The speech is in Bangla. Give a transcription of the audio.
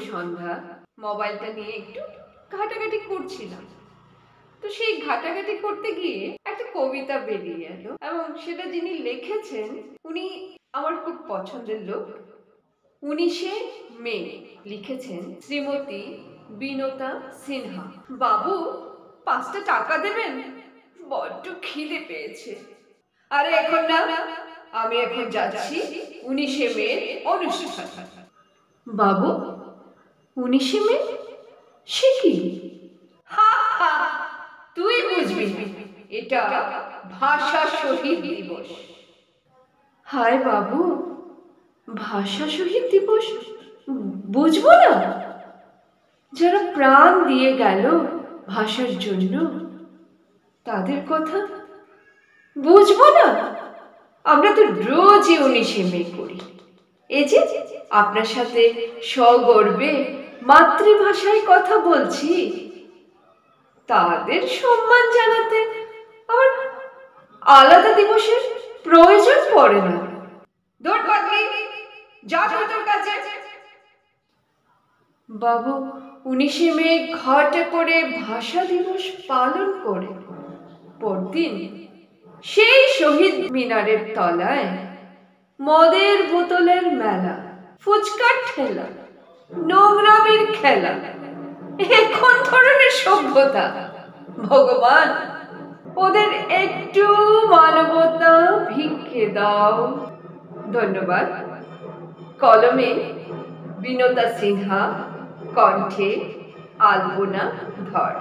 সন্ধ্যা, মোবাইলটা নিয়ে একটু ঘাটাঘাটি করছিলাম। তো সেই ঘাটাঘাটি করতে গিয়ে একটা কবিতা বেরিয়ে এলো, এবং সেটা যিনি লিখেছেন উনি আমার খুব পছন্দের লোক। 19শে মে লিখেছেন শ্রীমতী বিনোতা সিনহা। বাবু, 5টা টাকা দেবেন? বড্ড খিদে পেয়েছে। আরে এখন না, আমি এখন যাচ্ছি 19শে মে অনুষ্ঠান। বাবু, 19শে মে? সে কি? তুই বুঝবি না, এটা ভাষা শহীদ দিবস। হায় বাবু, ভাষা শহীদ দিবস বুঝবো না? যারা প্রাণ দিয়ে গেল ভাষার জন্য, তাদের কথা বুঝবো না? আমরা তো রোজই 19শে মে করি। এই যে আপনার সাথে সগর্বে মাতৃভাষায় কথা বলছি, তাদের সম্মান জানাতে আমার আলাদা দিবসের প্রয়োজন পড়ে না। দৌড় পাগলি, যা তোর কাছে। বাবু 19শে মে ঘটা করে ভাষা দিবস পালন করে পরদিন সেই শহীদ মিনারের তলায় মদের বোতলের মেলা, ফুচকার ঠেলা, নোংরামির খেলা, এখন ধরনের সভ্যতা। ভগবান, ওদের একটু মানবতা ভিক্ষে দাও। ধন্যবাদ। কলমে বিনোতা সিনহা, কণ্ঠে আলপনা ধর।